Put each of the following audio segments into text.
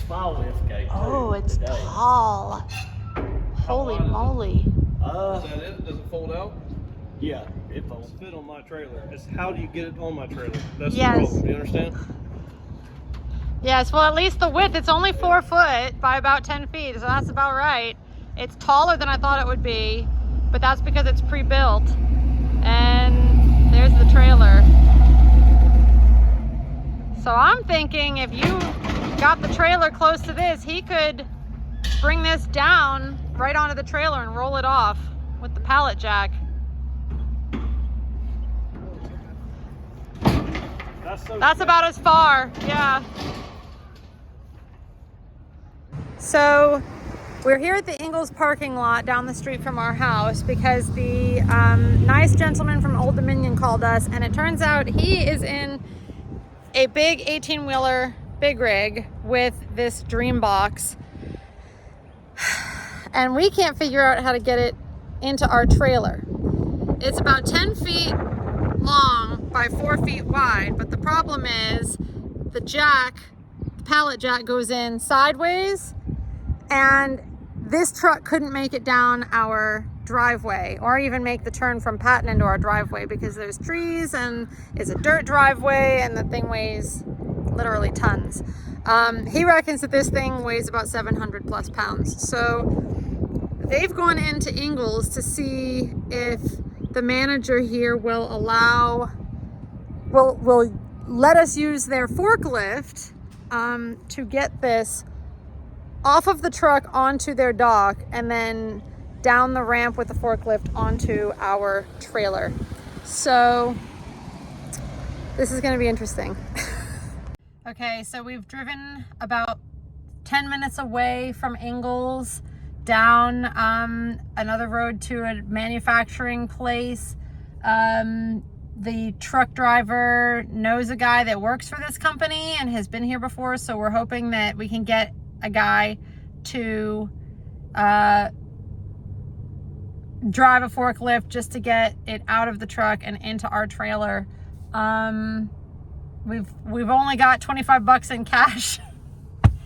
my lift gate too. Oh, it's today. tall. Holy moly. Is that it? Does it fold out? Yeah, it folds. Fit on my trailer. It's how do you get it on my trailer? That's Yes. the problem. Do you understand? Yes, well, at least the width, it's only 4 foot by about 10 feet, so that's about right. It's taller than I thought it would be, but that's because it's pre-built. And there's the trailer. So I'm thinking if you got the trailer close to this, he could bring this down right onto the trailer and roll it off with the pallet jack. That's about as far, yeah. So we're here at the Ingalls parking lot down the street from our house because the nice gentleman from Old Dominion called us, and it turns out he is in a big 18-wheeler big rig with this Dreambox, and we can't figure out how to get it into our trailer. It's about 10 feet long by 4 feet wide, but the problem is the pallet jack goes in sideways, and this truck couldn't make it down our driveway or even make the turn from Patton into our driveway because there's trees and it's a dirt driveway and the thing weighs literally tons. He reckons that this thing weighs about 700 plus pounds. So they've gone into Ingalls to see if the manager here will let us use their forklift to get this off of the truck onto their dock and then down the ramp with the forklift onto our trailer. So this is going to be interesting. Okay, so we've driven about 10 minutes away from Ingalls down another road to a manufacturing place. The truck driver knows a guy that works for this company and has been here before, so we're hoping that we can get a guy to drive a forklift just to get it out of the truck and into our trailer. We've only got 25 bucks in cash,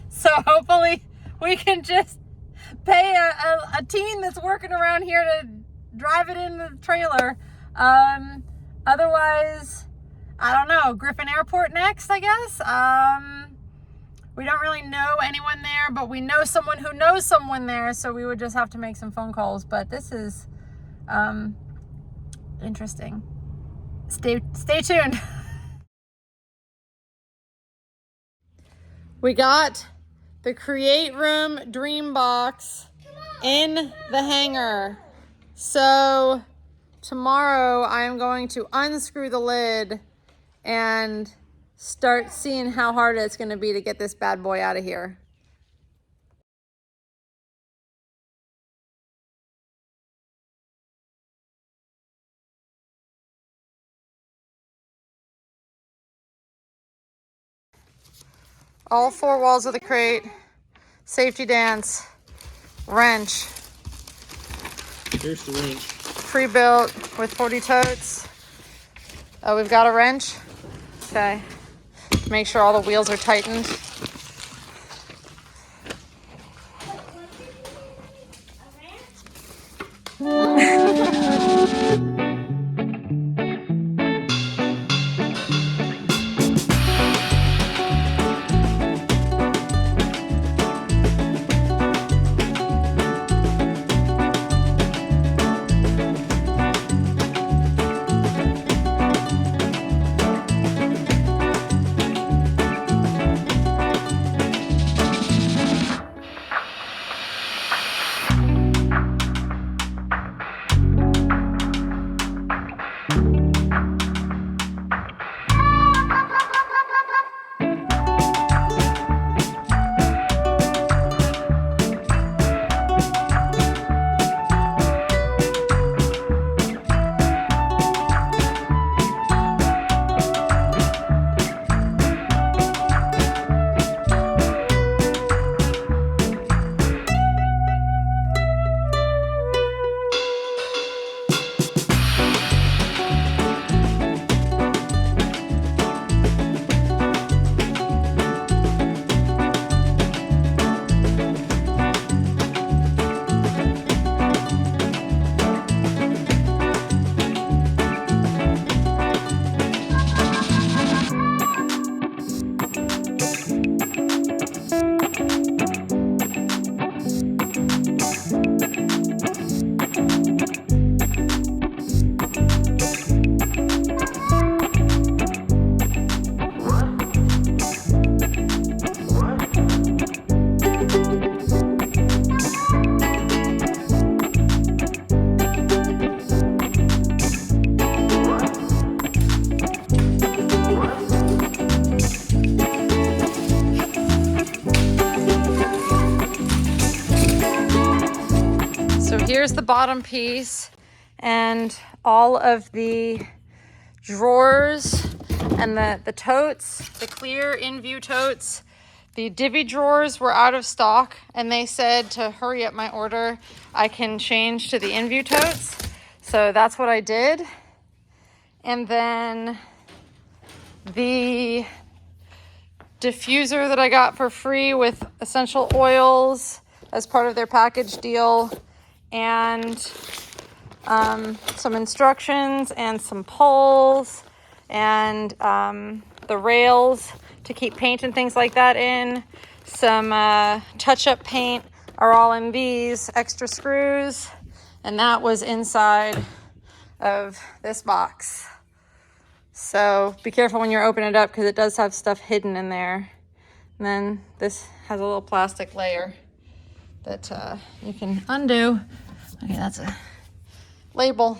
so hopefully we can just pay a team that's working around here to drive it in the trailer. Otherwise, I don't know, Griffin Airport next, I guess. We don't really know anyone there, but we know someone who knows someone there, so we would just have to make some phone calls. But this is interesting. Stay tuned. We got the Create Room Dreambox in the hangar. So tomorrow I am going to unscrew the lid and start seeing how hard it's going to be to get this bad boy out of here. All 4 walls of the crate, safety dance, wrench. Here's the wrench. Pre-built with 40 totes. Oh, we've got a wrench. Okay. Make sure all the wheels are tightened. here's the bottom piece and all of the drawers and the totes, the clear in-view totes. The divvy drawers were out of stock and they said to hurry up my order, I can change to the in-view totes. So that's what I did. And then the diffuser that I got for free with essential oils as part of their package deal, and some instructions and some poles and the rails to keep paint and things like that in. Some touch-up paint are all in these extra screws, and that was inside of this box. So be careful when you're opening it up because it does have stuff hidden in there. And then this has a little plastic layer that you can undo. Okay, that's a label.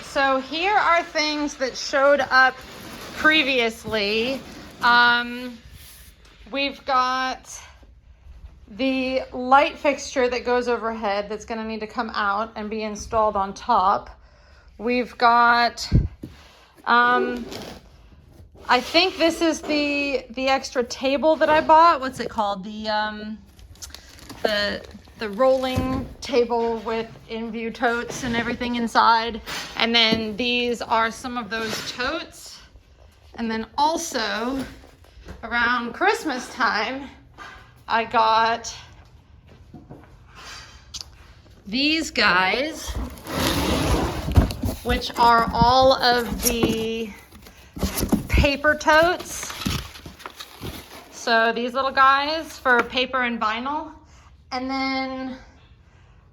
So here are things that showed up previously. We've got the light fixture that goes overhead that's going to need to come out and be installed on top. We've got, I think this is the extra table that I bought. What's it called? The rolling table with in-view totes and everything inside. And then these are some of those totes. And then also around Christmas time, I got these guys, which are all of the paper totes. So these little guys for paper and vinyl. And then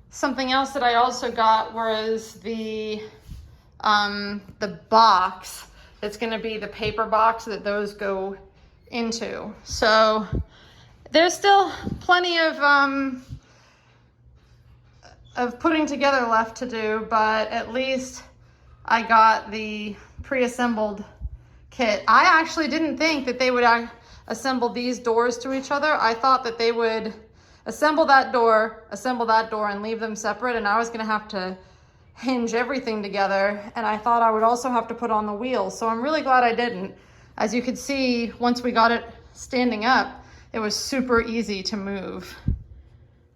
something else that I also got was the box that's going to be the paper box that those go into. So there's still plenty of putting together left to do, but at least I got the pre-assembled kit. I actually didn't think that they would assemble these doors to each other. I thought that they would assemble that door, and leave them separate, and I was gonna have to hinge everything together, and I thought I would also have to put on the wheels, so I'm really glad I didn't. As you could see, once we got it standing up, it was super easy to move.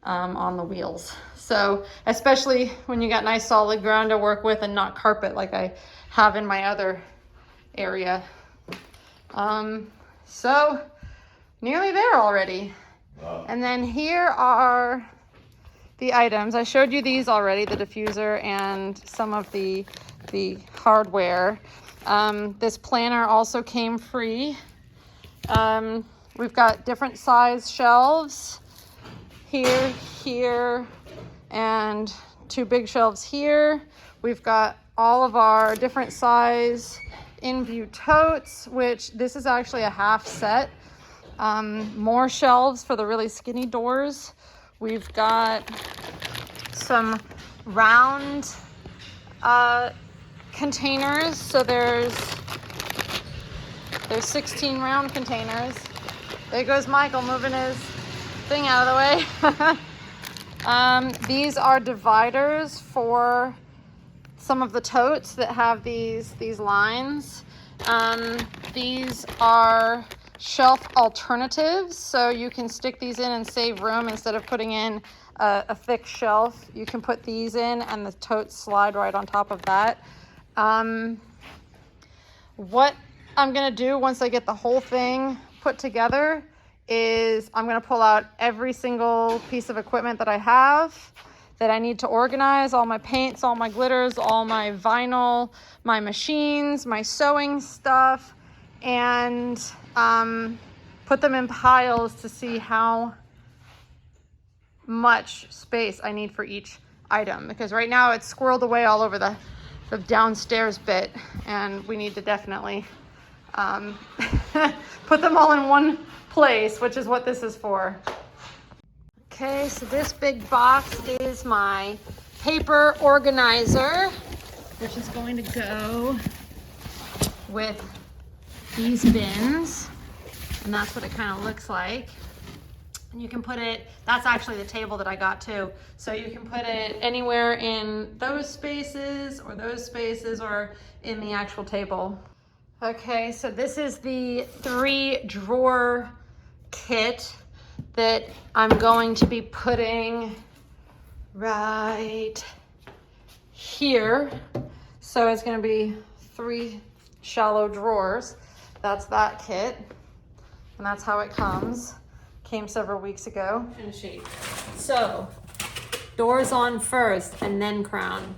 on the wheels. So especially when you got nice solid ground to work with and not carpet like I have in my other area. So nearly there already. Wow. And then here are the items. I showed you these already, the diffuser and some of the hardware. This planner also came free. We've got different size shelves here, and 2 big shelves here. We've got all of our different size in-view totes, which this is actually a half set. More shelves for the really skinny doors. We've got some round containers. So there's 16 round containers. There goes Michael moving his thing out of the way. These are dividers for some of the totes that have these lines. These are shelf alternatives, so you can stick these in and save room. Instead of putting in a thick shelf, you can put these in and the totes slide right on top of that. What I'm gonna do once I get the whole thing put together is I'm gonna pull out every single piece of equipment that I have that I need to organize, all my paints, all my glitters, all my vinyl, my machines, my sewing stuff, and put them in piles to see how much space I need for each item, because right now it's squirreled away all over the downstairs bit, and we need to definitely put them all in one place, which is what this is for. Okay, so this big box is my paper organizer, which is going to go with these bins, and that's what it kind of looks like. And you can put it, that's actually the table that I got too, so you can put it anywhere in those spaces or in the actual table. Okay, so this is the 3-drawer kit that I'm going to be putting right here. So it's going to be 3 shallow drawers. That's that kit, and that's how it comes. Came several weeks ago. So doors on first and then crown.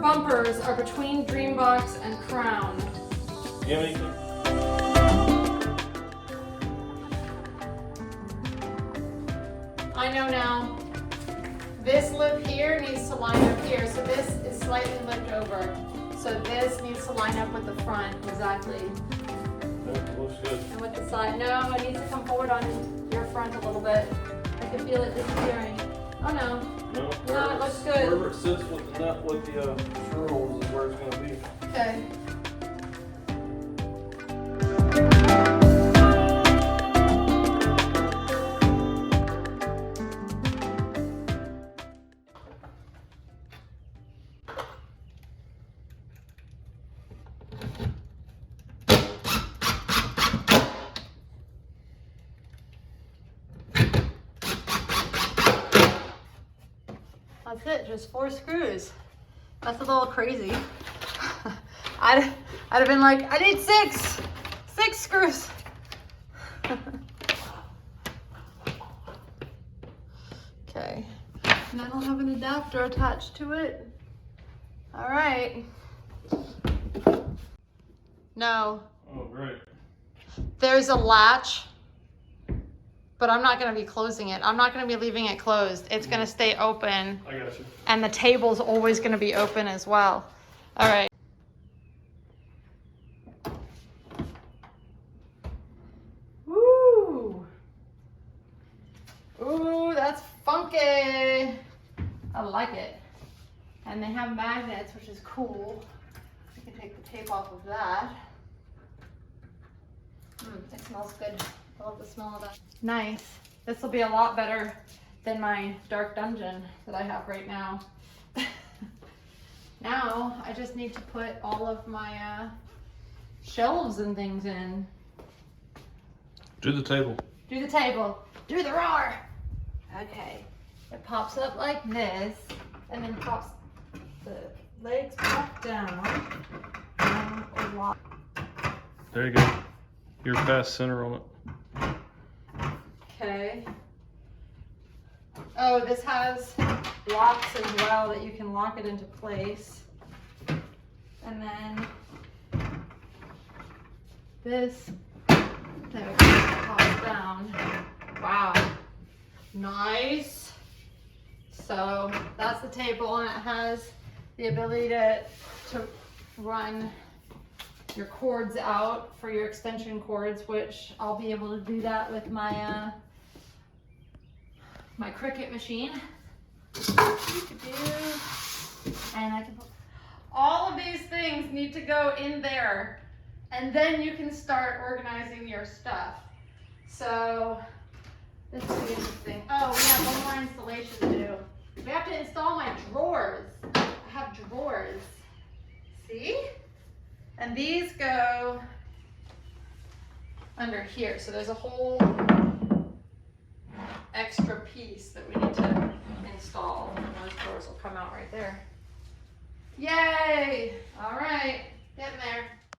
bumpers are between Dreambox and Crown. You have anything? I know now. This lip here needs to line up here, so this is slightly lipped over. So this needs to line up with the front, exactly. That looks good. And with the side, no, it needs to come forward on your front a little bit. I can feel it disappearing. Oh no. No, it looks good. Wherever it sits with the nut with the screw holes is where it's going to be. Okay. That's it, just 4 screws. That's a little crazy. I'd have been like, I need 6 screws. Okay, and I don't have an adapter attached to it. All right. No, Oh, great. there's a latch, but I'm not gonna be closing it. I'm not gonna be leaving it closed. It's gonna stay open. I got you. And the table's always gonna be open as well. All right. Woo! Ooh, that's funky. I like it. And they have magnets, which is cool. I can take the tape off of that. It smells good. I love the smell of that. Nice. This will be a lot better than my dark dungeon that I have right now. Now I just need to put all of my shelves and things in. Do the table. Do the table. Do the roar. Okay. It pops up like this, and then pops the legs pop down. And a lot. There you go. You're past center on it. Okay. Oh, this has locks as well that you can lock it into place. And then this, there we go, pops down. Wow, nice. So that's the table, and it has the ability to run your cords out for your extension cords, which I'll be able to do that with my my Cricut machine. And I can put, all of these things need to go in there, and then you can start organizing your stuff. So this is interesting. Oh, we have one more installation to do. We have to install my drawers. I have drawers. See? And these go under here. So there's a whole extra piece that we need to install. And those drawers will come out right there. Yay! All right, getting there.